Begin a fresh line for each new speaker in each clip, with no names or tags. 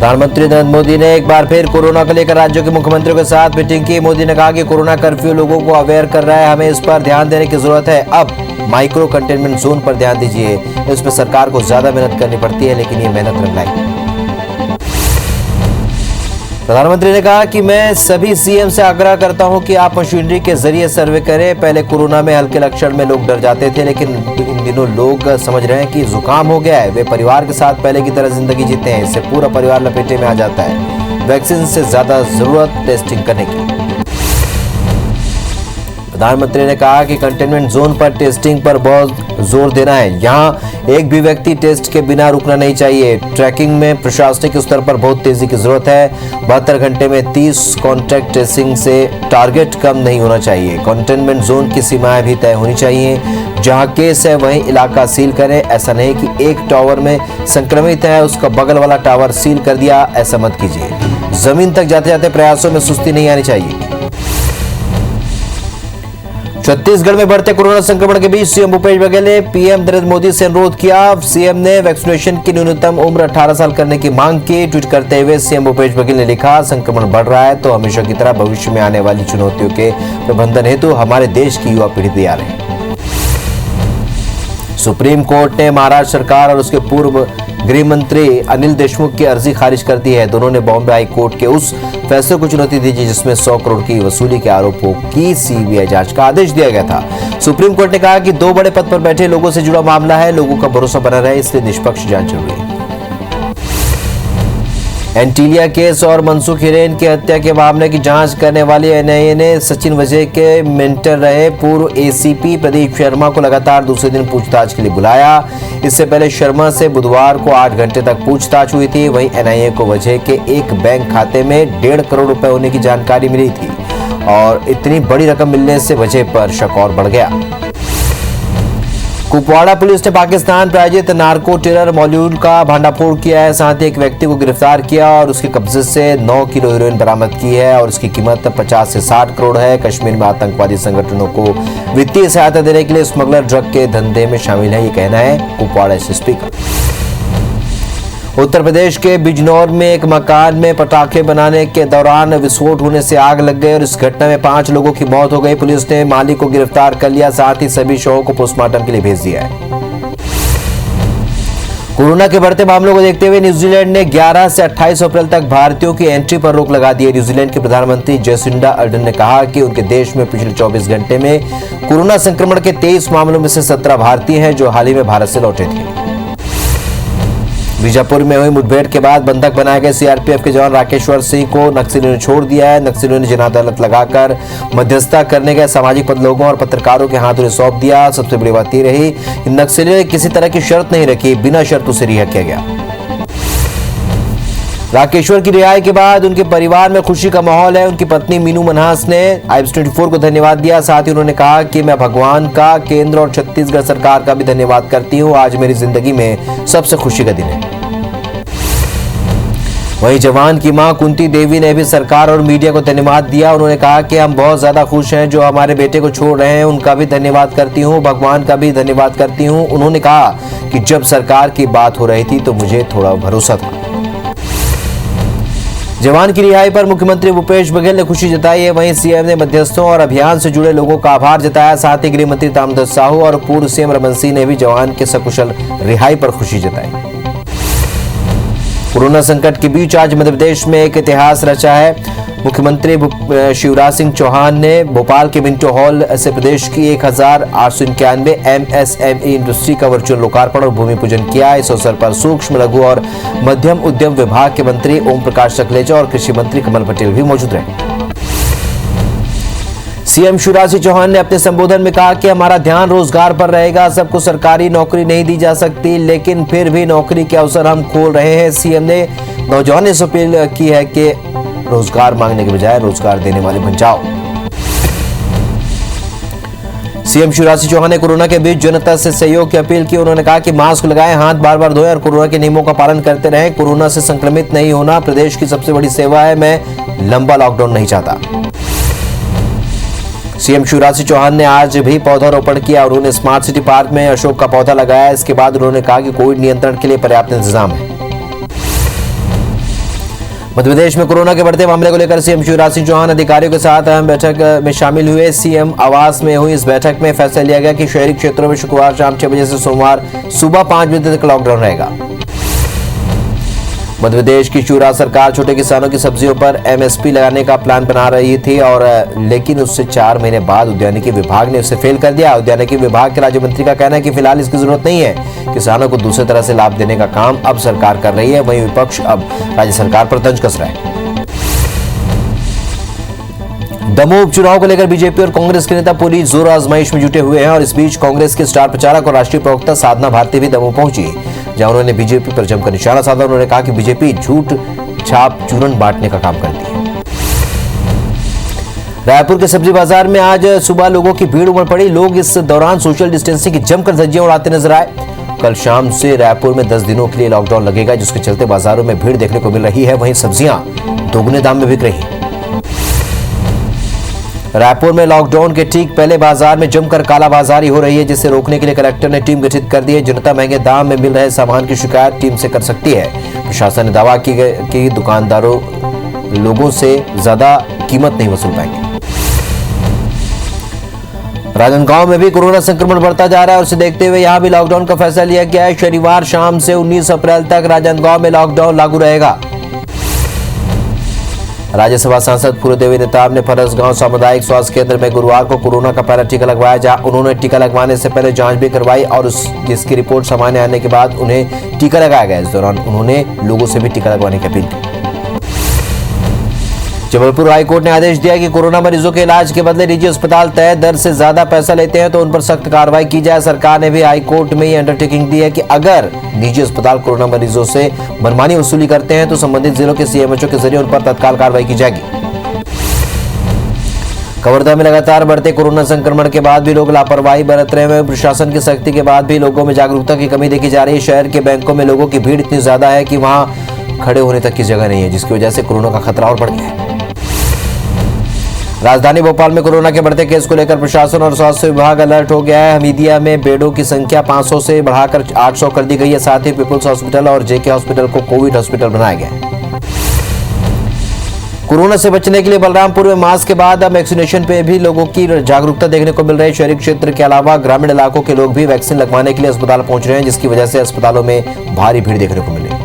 प्रधानमंत्री नरेंद्र मोदी ने एक बार फिर कोरोना को लेकर राज्यों के मुख्यमंत्रियों के साथ मीटिंग की। मोदी ने कहा कि कोरोना कर्फ्यू लोगों को अवेयर कर रहा है, हमें इस पर ध्यान देने की जरूरत है। अब माइक्रो कंटेनमेंट जोन पर ध्यान दीजिए, इसमें सरकार को ज्यादा मेहनत करनी पड़ती है, लेकिन ये मेहनत रंग लाई। प्रधानमंत्री ने कहा कि मैं सभी सीएम से आग्रह करता हूं कि आप मशीनरी के जरिए सर्वे करें। पहले कोरोना में हल्के लक्षण में लोग डर जाते थे, लेकिन इन दिनों लोग समझ रहे हैं कि जुकाम हो गया है, वे परिवार के साथ पहले की तरह जिंदगी जीते हैं। इससे पूरा परिवार लपेटे में आ जाता है। वैक्सीन से ज्यादा जरूरत टेस्टिंग करने की। प्रधानमंत्री ने कहा कि कंटेनमेंट जोन पर टेस्टिंग पर बहुत जोर देना है। यहाँ एक भी व्यक्ति टेस्ट के बिना रुकना नहीं चाहिए। ट्रैकिंग में प्रशासनिक स्तर पर बहुत तेजी की जरूरत है। 72 घंटे में 30 कॉन्टैक्ट ट्रेसिंग से टारगेट कम नहीं होना चाहिए। कंटेनमेंट जोन की सीमाएं भी तय होनी चाहिए। जहां केस है वहीं इलाका सील करें। ऐसा नहीं कि एक टावर में संक्रमित है, उसका बगल वाला टावर सील कर दिया, ऐसा मत कीजिए। जमीन तक जाते जाते प्रयासों में सुस्ती नहीं आनी चाहिए। छत्तीसगढ़ में बढ़ते कोरोना संक्रमण के बीच सीएम भूपेश बघेल ने पीएम नरेंद्र मोदी से अनुरोध किया। सीएम ने वैक्सीनेशन की न्यूनतम उम्र 18 साल करने की मांग की। ट्वीट करते हुए सीएम भूपेश बघेल ने लिखा, संक्रमण बढ़ रहा है तो हमेशा की तरह भविष्य में आने वाली चुनौतियों के प्रबंधन हेतु हमारे देश की युवा पीढ़ी तैयार है। सुप्रीम कोर्ट ने महाराष्ट्र सरकार और उसके पूर्व गृह मंत्री अनिल देशमुख की अर्जी खारिज कर दी है। दोनों ने बॉम्बे हाई कोर्ट के उस फैसले को चुनौती दी जिसमें 100 करोड़ की वसूली के आरोपों की सीबीआई जांच का आदेश दिया गया था। सुप्रीम कोर्ट ने कहा कि 2 बड़े पद पर बैठे लोगों से जुड़ा मामला है, लोगों का भरोसा बना रहे, इसलिए निष्पक्ष जांच जरूरी है। एंटीलिया केस और मनसुख हिरेन की हत्या के मामले की जांच करने वाली एनआईए ने सचिन वजय के मेंटर रहे पूर्व एसीपी प्रदीप शर्मा को लगातार दूसरे दिन पूछताछ के लिए बुलाया। इससे पहले शर्मा से बुधवार को 8 घंटे तक पूछताछ हुई थी। वहीं एनआईए को वजय के एक बैंक खाते में 1.5 करोड़ रुपए होने की जानकारी मिली थी और इतनी बड़ी रकम मिलने से वजय पर शक और बढ़ गया। कुपवाड़ा पुलिस ने पाकिस्तान प्रायोजित नार्को टेरर मॉड्यूल का भंडाफोड़ किया है। साथ ही एक व्यक्ति को गिरफ्तार किया और उसके कब्जे से 9 किलो हेरोइन बरामद की है और उसकी कीमत 50 से 60 करोड़ है। कश्मीर में आतंकवादी संगठनों को वित्तीय सहायता देने के लिए स्मगलर ड्रग के धंधे में शामिल है, ये कहना है कुपवाड़ा एसएसपी का। उत्तर प्रदेश के बिजनौर में एक मकान में पटाखे बनाने के दौरान विस्फोट होने से आग लग गई और इस घटना में 5 लोगों की मौत हो गई। पुलिस ने मालिक को गिरफ्तार कर लिया, साथ ही सभी शवों को पोस्टमार्टम के लिए भेज दिया है। कोरोना के बढ़ते मामलों को देखते हुए न्यूजीलैंड ने 11 से 28 अप्रैल तक भारतीयों की एंट्री पर रोक लगा दी है। न्यूजीलैंड के प्रधानमंत्री जेसिंडा अर्डन ने कहा कि उनके देश में पिछले 24 घंटे में कोरोना संक्रमण के 23 मामलों में से 17 भारतीय हैं जो हाल ही में भारत से लौटे थे। बीजापुर में हुई मुठभेड़ के बाद बंधक बनाए गए सीआरपीएफ के जवान राकेश्वर सिंह को नक्सलियों ने छोड़ दिया है। नक्सलियों ने जन अदालत लगाकर मध्यस्थता करने गए सामाजिक लोगों और पत्रकारों के हाथों सौंप दिया। सबसे बड़ी बात यह रही कि नक्सलियों ने किसी तरह की शर्त नहीं रखी, बिना शर्त उसे रिहा किया गया। राकेश्वर की रिहाई के बाद उनके परिवार में खुशी का माहौल है। उनकी पत्नी मीनू मनहास ने IBS24 को धन्यवाद दिया। साथ ही उन्होंने कहा कि मैं भगवान का, केंद्र और छत्तीसगढ़ सरकार का भी धन्यवाद करती हूं। आज मेरी जिंदगी में सबसे खुशी का दिन है। वहीं जवान की मां कुंती देवी ने भी सरकार और मीडिया को धन्यवाद दिया। उन्होंने कहा कि हम बहुत ज्यादा खुश हैं जो हमारे बेटे को छोड़ रहे हैं, उनका भी धन्यवाद करती हूं, भगवान का भी धन्यवाद करती हूं। उन्होंने कहा कि जब सरकार की बात हो रही थी तो मुझे थोड़ा भरोसा था। जवान की रिहाई पर मुख्यमंत्री भूपेश बघेल ने खुशी जताई है। वहीं सीएम ने मध्यस्थों और अभियान से जुड़े लोगों का आभार जताया। साथ ही गृह मंत्री ताम्रध्वज साहू और पूर्व सीएम रमन सिंह ने भी जवान के सकुशल रिहाई पर खुशी जताई। कोरोना संकट के बीच आज मध्य प्रदेश में एक इतिहास रचा है। मुख्यमंत्री शिवराज सिंह चौहान ने भोपाल के मिंटो हॉल से प्रदेश की 1891 MSME इंडस्ट्री का वर्चुअल लोकार्पण और भूमि पूजन किया। इस अवसर पर सूक्ष्म, लघु और मध्यम उद्यम विभाग के मंत्री ओम प्रकाश सकलेचा और कृषि मंत्री कमल पटेल भी मौजूद रहे। सीएम शिवराज सिंह चौहान ने अपने संबोधन में कहा कि हमारा ध्यान रोजगार पर रहेगा। सबको सरकारी नौकरी नहीं दी जा सकती, लेकिन फिर भी नौकरी के अवसर हम खोल रहे हैं। सीएम ने नौजवानों से अपील की है कि रोजगार मांगने के बजाय रोजगार देने वाले बन जाओ। सीएम शिवराज सिंह चौहान ने कोरोना के बीच जनता से सहयोग की अपील की। उन्होंने कहा कि मास्क लगाएं, हाथ बार बार धोएं और कोरोना के नियमों का पालन करते रहें। कोरोना से संक्रमित नहीं होना प्रदेश की सबसे बड़ी सेवा है। मैं लंबा लॉकडाउन नहीं चाहता। सीएम शिवराज सिंह चौहान ने आज भी पौधारोपण किया। उन्होंने स्मार्ट सिटी पार्क में अशोक का पौधा लगाया। इसके बाद उन्होंने कहा कि कोविड नियंत्रण के लिए पर्याप्त इंतजाम है। मध्य प्रदेश में कोरोना के बढ़ते मामले को लेकर सीएम शिवराज सिंह चौहान अधिकारियों के साथ अहम बैठक में शामिल हुए। सीएम आवास में हुई इस बैठक में फैसला लिया गया कि शहरी क्षेत्रों में शुक्रवार शाम 6 बजे से सोमवार सुबह 5 बजे तक लॉकडाउन रहेगा। मध्य प्रदेश की शिवराज सरकार छोटे किसानों की सब्जियों पर एमएसपी लगाने का प्लान बना रही थी लेकिन उससे 4 महीने बाद उद्यानिकी विभाग ने उसे फेल कर दिया। उद्यानिकी विभाग के राज्य मंत्री का कहना है कि फिलहाल इसकी जरूरत नहीं है। किसानों को दूसरे तरह से लाभ देने का काम अब सरकार कर रही है। वहीं विपक्ष अब राज्य सरकार पर तंज कस रहा है। दमोह उपचुनाव को लेकर बीजेपी और कांग्रेस के नेता पूरी जोर आजमाइश में जुटे हुए हैं और इस बीच कांग्रेस के स्टार प्रचारक और राष्ट्रीय प्रवक्ता साधना भारती भी दमोह पहुंची, जहां उन्होंने बीजेपी पर जमकर निशाना साधा। उन्होंने कहा कि बीजेपी झूठ छाप चूरन बांटने का काम करती है। रायपुर के सब्जी बाजार में आज सुबह लोगों की भीड़ उमड़ पड़ी। लोग इस दौरान सोशल डिस्टेंसिंग की जमकर धज्जियां उड़ाते नजर आए। कल शाम से रायपुर में 10 दिनों के लिए लॉकडाउन लगेगा, जिसके चलते बाजारों में भीड़ देखने को मिल रही है। वहीं सब्जियां दोगुने दाम में बिक रही हैं। रायपुर में लॉकडाउन के ठीक पहले बाजार में जमकर कालाबाजारी हो रही है, जिसे रोकने के लिए कलेक्टर ने टीम गठित कर दी है। जनता महंगे दाम में मिल रहे सामान की शिकायत टीम से कर सकती है। प्रशासन ने दावा कि दुकानदारों लोगों से ज्यादा कीमत नहीं वसूल पाएंगे। राजनांदगांव में भी कोरोना संक्रमण बढ़ता जा रहा है और उसे देखते हुए यहां भी लॉकडाउन का फैसला लिया गया है। शनिवार शाम से 19 अप्रैल तक राजनांदगांव में लॉकडाउन लागू रहेगा। राज्यसभा सांसद फूलदेवी नेताम ने फरसगांव सामुदायिक स्वास्थ्य केंद्र में गुरुवार को कोरोना का पहला टीका लगवाया, जहां उन्होंने टीका लगवाने से पहले जांच भी करवाई और जिसकी रिपोर्ट सामान्य आने के बाद उन्हें टीका लगाया गया। इस दौरान उन्होंने लोगों से भी टीका लगवाने की अपील की। जबलपुर हाईकोर्ट ने आदेश दिया कि कोरोना मरीजों के इलाज के बदले निजी अस्पताल तय दर से ज्यादा पैसा लेते हैं तो उन पर सख्त कार्रवाई की जाए। सरकार ने भी हाईकोर्ट में ये अंडरटेकिंग दी है कि अगर निजी अस्पताल कोरोना मरीजों से मनमानी वसूली करते हैं तो संबंधित जिलों के सीएमएचओ के जरिए उन पर तत्काल कार्रवाई की जाएगी। कवर्धा में लगातार बढ़ते कोरोना संक्रमण के बाद भी लोग लापरवाही बरत रहे हैं। प्रशासन की सख्ती के बाद भी लोगों में जागरूकता की कमी देखी जा रही है। शहर के बैंकों में लोगों की भीड़ इतनी ज्यादा है कि वहां खड़े होने तक की जगह नहीं है, जिसकी वजह से कोरोना का खतरा और बढ़ गया है। राजधानी भोपाल में कोरोना के बढ़ते केस को लेकर प्रशासन और स्वास्थ्य विभाग अलर्ट हो गया है। हमीदिया में बेडों की संख्या 500 से बढ़ाकर 800 कर दी गई है। साथ ही पीपुल्स हॉस्पिटल और जेके हॉस्पिटल को कोविड हॉस्पिटल बनाया गया है। कोरोना से बचने के लिए बलरामपुर में मास्क के बाद अब वैक्सीनेशन पे भी लोगों की जागरूकता देखने को मिल रही है। शहरी क्षेत्र के अलावा ग्रामीण इलाकों के लोग भी वैक्सीन लगवाने के लिए अस्पताल पहुंच रहे हैं, जिसकी वजह से अस्पतालों में भारी भीड़ देखने को मिली।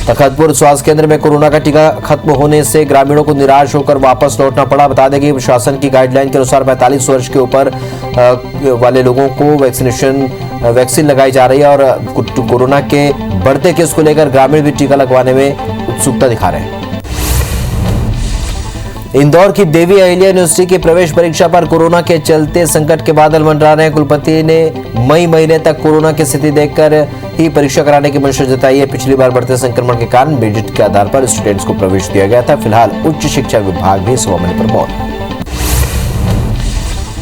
तखतपुर स्वास्थ्य केंद्र में कोरोना का टीका खत्म होने से ग्रामीणों को निराश होकर वापस लौटना पड़ा। बता दें कि प्रशासन की गाइडलाइन के अनुसार 45 वर्ष के ऊपर वाले लोगों को वैक्सीन लगाई जा रही है और कोरोना के बढ़ते केस को लेकर ग्रामीण भी टीका लगवाने में उत्सुकता दिखा रहे हैं। इंदौर की देवी अहिल्या यूनिवर्सिटी की प्रवेश परीक्षा पर कोरोना के चलते संकट के बादल मंडरा रहे हैं। कुलपति ने मई महीने तक कोरोना की स्थिति देखकर ही परीक्षा कराने की मंशा जताई है। पिछली बार बढ़ते संक्रमण के कारण मेरिट के आधार पर स्टूडेंट्स को प्रवेश दिया गया था। फिलहाल उच्च शिक्षा विभाग भी इस मामले पर मौन।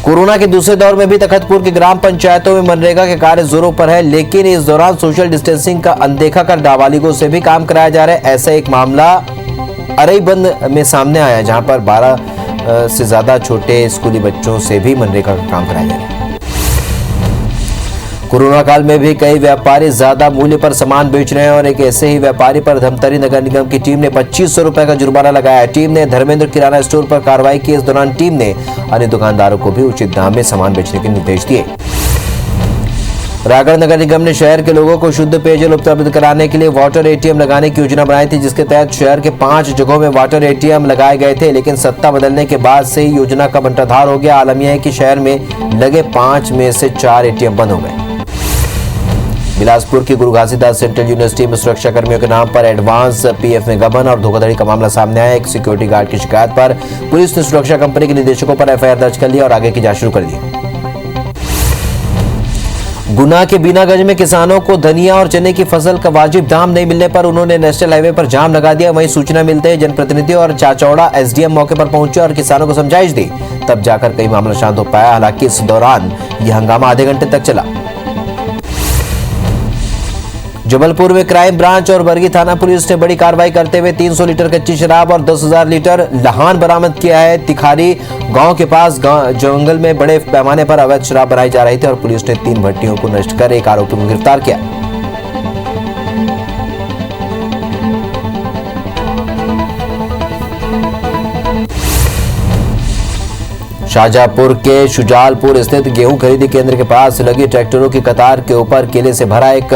कोरोना के दूसरे दौर में भी तखतपुर की ग्राम पंचायतों में मनरेगा के कार्य जोरों पर है, लेकिन इस दौरान सोशल डिस्टेंसिंग का अनदेखा कर नाबालिगों से भी काम कराया जा रहा है। ऐसा एक मामला अरईबंद में सामने आया, जहां पर 12 से ज्यादा छोटे स्कूली बच्चों से भी मनरेगा का काम कराया जा रहा है। कोरोना काल में भी कई व्यापारी ज्यादा मूल्य पर सामान बेच रहे हैं और एक ऐसे ही व्यापारी पर धमतरी नगर निगम की टीम ने 2500 रुपए का जुर्माना लगाया। टीम ने धर्मेंद्र किराना स्टोर पर कार्रवाई की। इस दौरान टीम ने अन्य दुकानदारों को भी उचित दाम में सामान बेचने के निर्देश दिए। रायगढ़ नगर निगम ने शहर के लोगों को शुद्ध पेयजल उपलब्ध कराने के लिए वाटर एटीएम लगाने की योजना बनाई थी, जिसके तहत शहर के 5 जगहों में वाटर एटीएम लगाए गए थे, लेकिन सत्ता बदलने के बाद से ही योजना का बंटाधार हो गया। आलम यह है कि शहर में लगे 5 में से 4 एटीएम बंद हो गए। बिलासपुर की गुरु घासीदास सेंट्रल यूनिवर्सिटी में सुरक्षा कर्मियों के नाम पर एडवांस पीएफ में गबन और धोखाधड़ी का मामला सामने आया। एक सिक्योरिटी गार्ड की शिकायत पर पुलिस ने सुरक्षा कंपनी के निदेशकों पर एफआईआर दर्ज कर लिया और आगे की जांच शुरू कर दी। गुना के बीनागंज में किसानों को धनिया और चने की फसल का वाजिब दाम नहीं मिलने पर उन्होंने नेशनल हाईवे पर जाम लगा दिया। वहीं सूचना मिलते ही जनप्रतिनिधि और चाचौड़ा एसडीएम मौके पर पहुंचे और किसानों को समझाइश दी, तब जाकर कई मामला शांत हो पाया। हालांकि इस दौरान यह हंगामा आधे घंटे तक चला। जबलपुर में क्राइम ब्रांच और बरगी थाना पुलिस ने बड़ी कार्रवाई करते हुए 300 लीटर कच्ची शराब और 10,000 लीटर लहान बरामद किया है। तिखारी गांव के पास जंगल में बड़े पैमाने पर अवैध शराब बनाई जा रही थी और पुलिस ने 3 भट्टियों को नष्ट कर एक आरोपी को गिरफ्तार किया। शाहजहांपुर के शुजालपुर स्थित गेहूं खरीदी केंद्र के पास लगी ट्रैक्टरों की कतार के ऊपर केले से भरा एक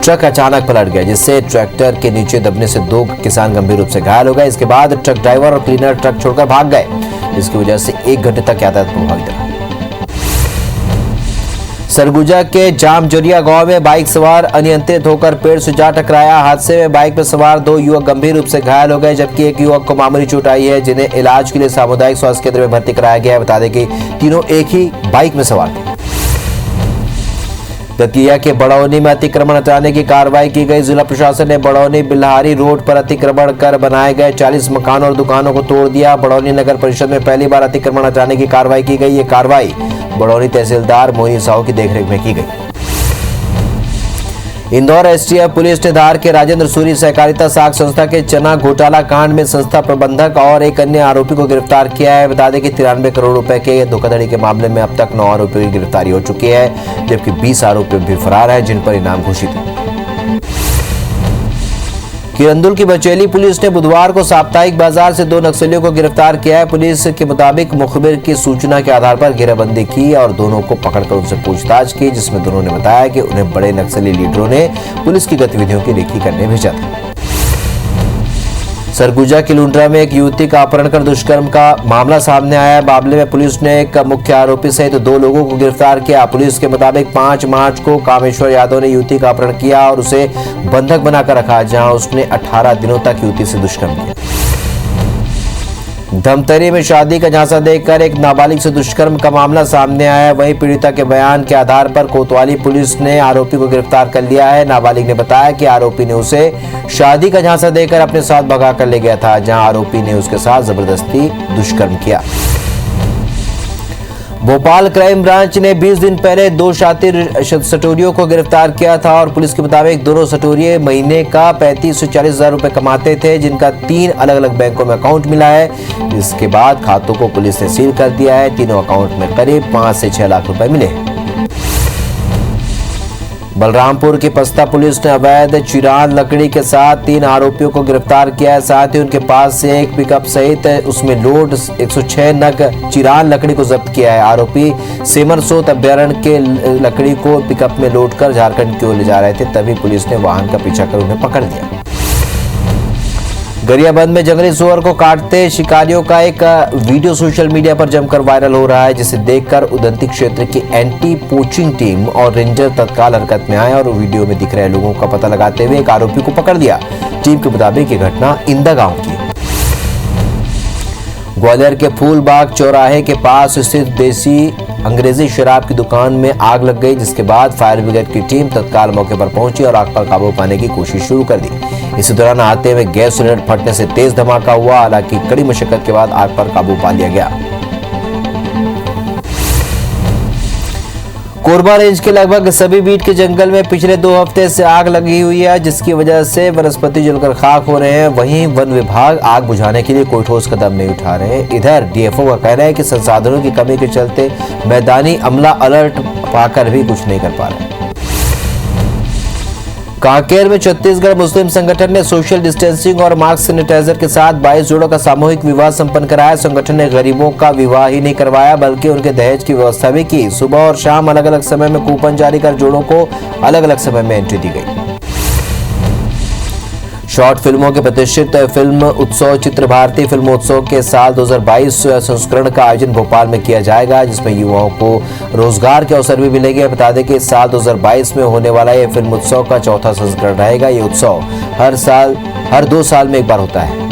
ट्रक अचानक पलट गया, जिससे ट्रैक्टर के नीचे दबने से 2 किसान गंभीर रूप से घायल हो गए। इसके बाद ट्रक ड्राइवर और क्लीनर ट्रक छोड़कर भाग गए, जिसकी वजह से 1 घंटे तक यातायात प्रभावित रहा। सरगुजा के जामजोरिया गांव में बाइक सवार अनियंत्रित होकर पेड़ से जा टकराया। हादसे में बाइक पर सवार 2 युवक गंभीर रूप से घायल हो गए, जबकि एक युवक को मामूली चोट आई है, जिन्हें इलाज के लिए सामुदायिक स्वास्थ्य केंद्र में भर्ती कराया गया है। बता दें कि तीनों एक ही बाइक में सवार थे। दतिया के बड़ौनी में अतिक्रमण हटाने की कार्रवाई की गई। जिला प्रशासन ने बड़ौनी बिल्हारी रोड पर अतिक्रमण कर बनाए गए 40 मकानों और दुकानों को तोड़ दिया। बड़ौनी नगर परिषद में पहली बार अतिक्रमण हटाने की कार्रवाई की गई। ये कार्रवाई बड़ौनी तहसीलदार मोहिनी साहू की देखरेख में की गई। इंदौर एसटीएफ पुलिस ने धार के राजेंद्र सूरी सहकारिता साख संस्था के चना घोटाला कांड में संस्था प्रबंधक और एक अन्य आरोपी को गिरफ्तार किया है। बता दें कि 93 करोड़ रुपए के धोखाधड़ी के मामले में अब तक 9 आरोपियों की गिरफ्तारी हो चुकी है, जबकि 20 आरोपी भी फरार हैं, जिन पर इनाम घोषित है। किरंदुल की बचेली पुलिस ने बुधवार को साप्ताहिक बाजार से 2 नक्सलियों को गिरफ्तार किया है। पुलिस के मुताबिक मुखबिर की सूचना के आधार पर घेराबंदी की और दोनों को पकड़कर उनसे पूछताछ की, जिसमें दोनों ने बताया कि उन्हें बड़े नक्सली लीडरों ने पुलिस की गतिविधियों की रेकी करने भेजा था। सरगुजा के लुंड्रा में एक युवती का अपहरण कर दुष्कर्म का मामला सामने आया है। मामले में पुलिस ने एक मुख्य आरोपी सहित 2 लोगों को गिरफ्तार किया। पुलिस के मुताबिक 5 मार्च को कामेश्वर यादव ने युवती का अपहरण किया और उसे बंधक बनाकर रखा, जहां उसने 18 दिनों तक युवती से दुष्कर्म किया। धमतरी में शादी का झांसा देकर एक नाबालिग से दुष्कर्म का मामला सामने आया है। वहीं पीड़िता के बयान के आधार पर कोतवाली पुलिस ने आरोपी को गिरफ्तार कर लिया है। नाबालिग ने बताया कि आरोपी ने उसे शादी का झांसा देकर अपने साथ भगा कर ले गया था, जहां आरोपी ने उसके साथ जबरदस्ती दुष्कर्म किया। भोपाल क्राइम ब्रांच ने 20 दिन पहले 2 शातिर सटोरियों को गिरफ्तार किया था और पुलिस के मुताबिक दोनों सटोरिये महीने का 35 से 40 हजार रुपए कमाते थे, जिनका 3 अलग अलग बैंकों में अकाउंट मिला है। इसके बाद खातों को पुलिस ने सील कर दिया है। तीनों अकाउंट में करीब 5 से 6 लाख रुपए मिले। बलरामपुर की पस्ता पुलिस ने अवैध चिरान लकड़ी के साथ 3 आरोपियों को गिरफ्तार किया है। साथ ही उनके पास से एक पिकअप सहित उसमें लोड 106 नग चिरान लकड़ी को जब्त किया है। आरोपी सेमरसोत अभ्यारण्य के लकड़ी को पिकअप में लोड कर झारखंड की ओर ले जा रहे थे, तभी पुलिस ने वाहन का पीछा कर उन्हें पकड़ लिया। गरियाबंद में जंगली सुअर को काटते शिकारियों का एक वीडियो सोशल मीडिया पर जमकर वायरल हो रहा है, जिसे देखकर उदंती क्षेत्र की एंटी पोचिंग टीम और रेंजर तत्काल हरकत में आए और वीडियो में दिख रहे लोगों का पता लगाते हुए एक आरोपी को पकड़ लिया। टीम के मुताबिक ये घटना इंदा गांव की है। ग्वालियर के फूलबाग चौराहे के पास स्थित देसी अंग्रेजी शराब की दुकान में आग लग गई, जिसके बाद फायर ब्रिगेड की टीम तत्काल मौके पर पहुंची और आग पर काबू पाने की कोशिश शुरू कर दी। इसी दौरान आते में गैस सिलेंडर फटने से तेज धमाका हुआ। हालांकि कड़ी मशक्कत के बाद आग पर काबू पा लिया गया। कोरबा रेंज के लगभग सभी बीट के जंगल में पिछले 2 हफ्ते से आग लगी हुई है, जिसकी वजह से वनस्पति जलकर खाक हो रहे हैं। वहीं वन विभाग आग बुझाने के लिए कोई ठोस कदम नहीं उठा रहे हैं। इधर डीएफओ का कहना है कि संसाधनों की कमी के चलते मैदानी अमला अलर्ट पाकर भी कुछ नहीं कर पा रहे। कांकेर में छत्तीसगढ़ मुस्लिम संगठन ने सोशल डिस्टेंसिंग और मास्क सैनिटाइजर के साथ 22 जोड़ों का सामूहिक विवाह संपन्न कराया। संगठन ने गरीबों का विवाह ही नहीं करवाया, बल्कि उनके दहेज की व्यवस्था भी की। सुबह और शाम अलग अलग समय में कूपन जारी कर जोड़ों को अलग अलग समय में एंट्री दी गई। शॉर्ट फिल्मों के प्रतिष्ठित फिल्म उत्सव चित्र भारती फिल्मोत्सव के साल 2022 संस्करण का आयोजन भोपाल में किया जाएगा, जिसमें युवाओं को रोजगार के अवसर भी मिलेंगे। बता दें कि इस साल 2022 में होने वाला यह फिल्म उत्सव का 4था संस्करण रहेगा। ये उत्सव हर 2 साल में एक बार होता है।